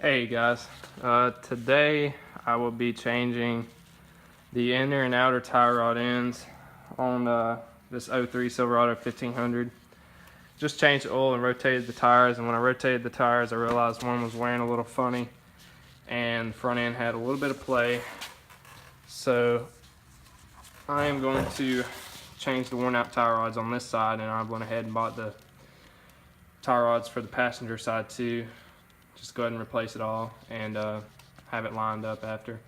Hey guys, today I will be changing the inner and outer tie rod ends on this '03 Silverado 1500. Just changed the oil and rotated the tires, and when I rotated the tires I realized one was wearing a little funny and the front end had a little bit of play. So I am going to change the worn out tie rods on this side, and I went ahead and bought the tie rods for the passenger side too. Just go ahead and replace it all and have it lined up after.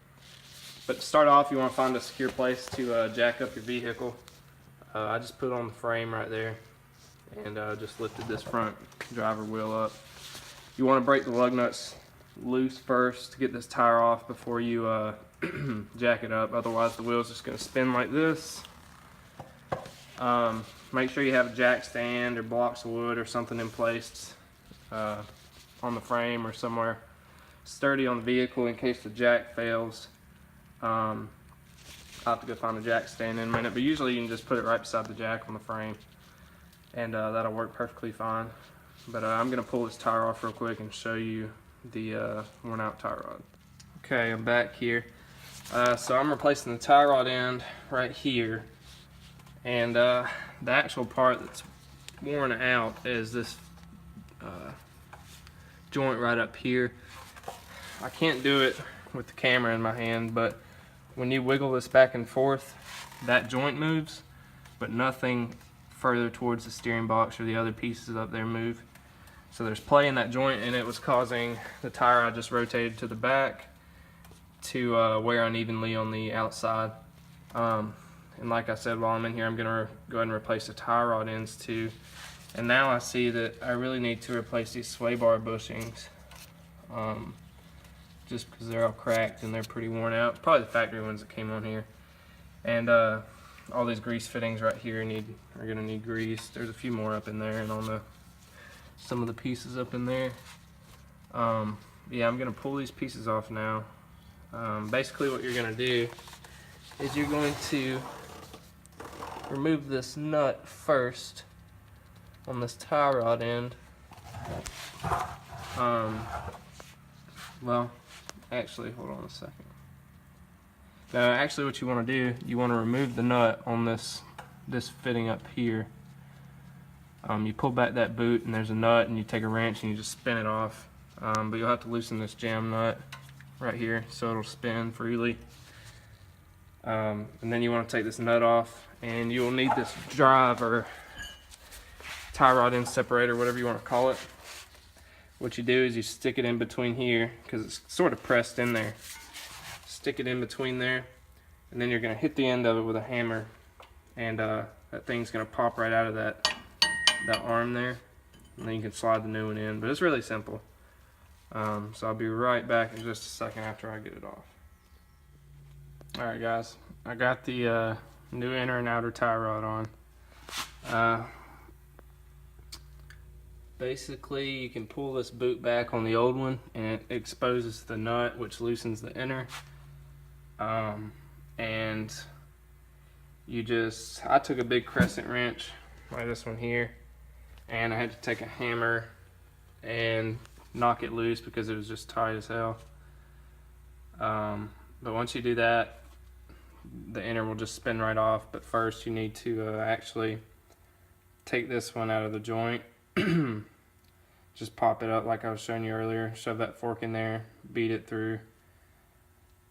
But to start off, you want to find a secure place to jack up your vehicle. I just put it on the frame right there and just lifted this front driver wheel up. You want to break the lug nuts loose first to get this tire off before you jack it up, otherwise the wheel's just going to spin like this. Make sure you have a jack stand or blocks of wood or something in place on the frame or somewhere sturdy on the vehicle in case the jack fails. I'll have to go find a jack stand in a minute, but usually you can just put it right beside the jack on the frame and that'll work perfectly fine. But I'm going to pull this tire off real quick and show you the worn out tie rod. Okay, I'm back here. So I'm replacing the tie rod end right here, and the actual part that's worn out is this joint right up here. I can't do it with the camera in my hand, but when you wiggle this back and forth, that joint moves, but nothing further towards the steering box or the other pieces up there move. So there's play in that joint, and it was causing the tire I just rotated to the back to wear unevenly on the outside. And like I said, while I'm in here, I'm gonna go ahead and replace the tie rod ends too. And now I see that I really need to replace these sway bar bushings, just because they're all cracked and they're pretty worn out. Probably the factory ones that came on here. And all these grease fittings right here are gonna need grease. There's a few more up in there and on some of the pieces up in there. Yeah, I'm gonna pull these pieces off now. Basically what you're gonna do is you're going to remove this nut first on this tie rod end. Well, actually, hold on a second. Now, actually what you want to do, you want to remove the nut on this fitting up here. You pull back that boot and there's a nut, and you take a wrench and you just spin it off. But you'll have to loosen this jam nut right here so it'll spin freely. And then you want to take this nut off, and you'll need this drive or tie rod end separator, whatever you want to call it. What you do is you stick it in between here, because it's sort of pressed in there. Stick it in between there, and then you're going to hit the end of it with a hammer, and that thing's going to pop right out of that arm there, and then you can slide the new one in. But it's really simple. So I'll be right back in just a second after I get it off. Alright guys, I got the new inner and outer tie rod on. Basically, you can pull this boot back on the old one and it exposes the nut, which loosens the inner. And I took a big crescent wrench like this one here, and I had to take a hammer and knock it loose because it was just tight as hell. But once you do that, the inner will just spin right off. But first you need to actually take this one out of the joint. Just pop it up like I was showing you earlier, shove that fork in there, beat it through,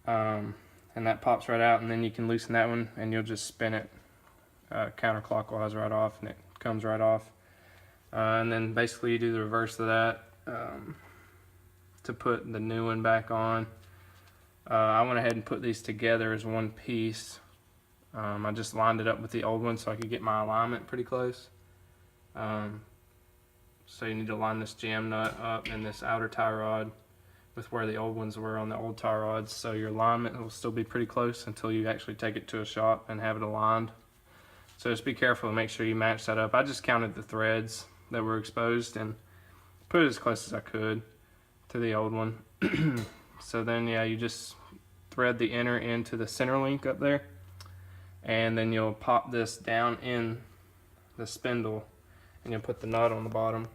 and that pops right out, and then you can loosen that one and you'll just spin it counterclockwise right off, and it comes right off. And then basically you do the reverse of that to put the new one back on. I went ahead and put these together as one piece. I just lined it up with the old one so I could get my alignment pretty close. So you need to line this jam nut up and this outer tie rod with where the old ones were on the old tie rods, so your alignment will still be pretty close until you actually take it to a shop and have it aligned. So just be careful and make sure you match that up. I just counted the threads that were exposed and put it as close as I could to the old one. So then, yeah, you just thread the inner into the center link up there, and then you'll pop this down in the spindle, and you'll put the nut on the bottom.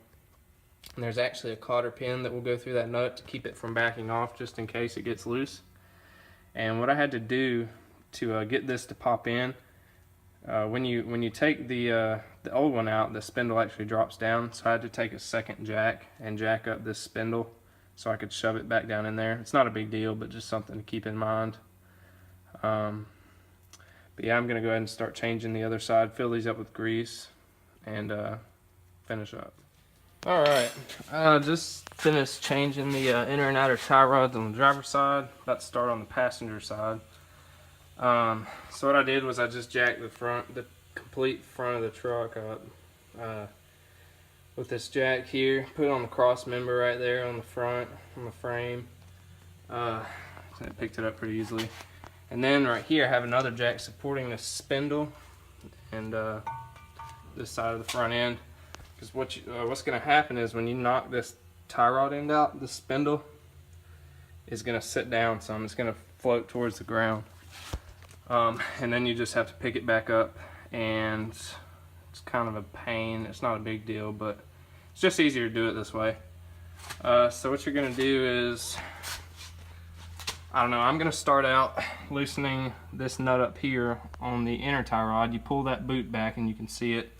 And there's actually a cotter pin that will go through that nut to keep it from backing off, just in case it gets loose. And what I had to do to get this to pop in, when you take the old one out, the spindle actually drops down. So I had to take a second jack and jack up this spindle so I could shove it back down in there. It's not a big deal, but just something to keep in mind. But yeah, I'm gonna go ahead and start changing the other side, fill these up with grease, and finish up. All right, just finished changing the inner and outer tie rods on the driver's side. About to start on the passenger side. So what I did was I just jacked the complete front of the truck up with this jack here. Put it on the cross member right there on the front, on the frame. So I picked it up pretty easily. And then right here I have another jack supporting this spindle and this side of the front end. Because what's going to happen is when you knock this tie rod end out, the spindle is going to sit down some. It's going to float towards the ground. And then you just have to pick it back up, and it's kind of a pain. It's not a big deal, but it's just easier to do it this way. So what you're going to do is, I don't know, I'm going to start out loosening this nut up here on the inner tie rod. You pull that boot back and you can see it.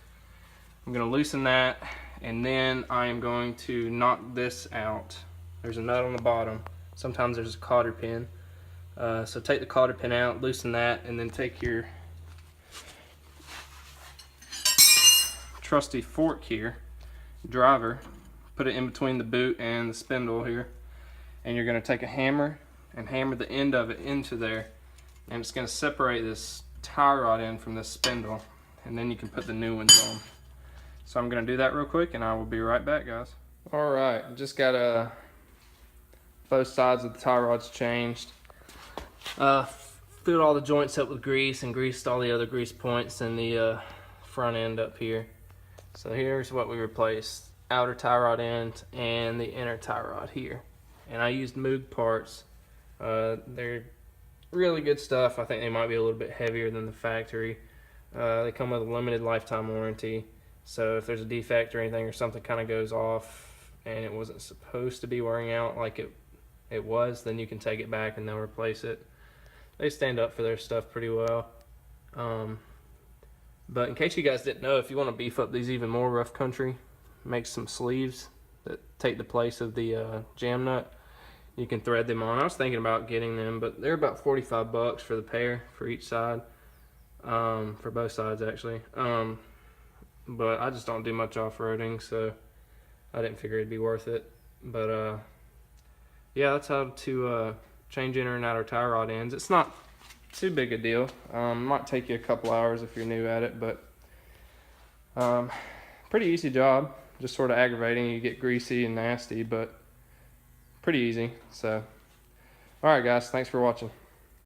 I'm going to loosen that, and then I am going to knock this out. There's a nut on the bottom. Sometimes there's a cotter pin. So take the cotter pin out, loosen that, and then take your trusty fork here, driver, put it in between the boot and the spindle here, and you're going to take a hammer and hammer the end of it into there, and it's going to separate this tie rod end from this spindle, and then you can put the new ones on. So I'm going to do that real quick, and I will be right back, guys. Alright, just got both sides of the tie rods changed. Filled all the joints up with grease and greased all the other grease points in the front end up here. So here's what we replaced: outer tie rod end and the inner tie rod here. And I used Moog parts. They're really good stuff. I think they might be a little bit heavier than the factory. They come with a limited lifetime warranty. So if there's a defect or anything, or something kind of goes off and it wasn't supposed to be wearing out like it was, then you can take it back and they'll replace it. They stand up for their stuff pretty well. But in case you guys didn't know, if you want to beef up these even more, rough country, make some sleeves that take the place of the jam nut. You can thread them on. I was thinking about getting them, but they're about 45 bucks for the pair for each side, for both sides actually. But I just don't do much off-roading, so I didn't figure it'd be worth it. But yeah, that's how to change inner and outer tie rod ends. It's not too big a deal. Might take you a couple hours if you're new at it, but pretty easy job. Just sort of aggravating. You get greasy and nasty, but pretty easy. So, all right, guys, thanks for watching.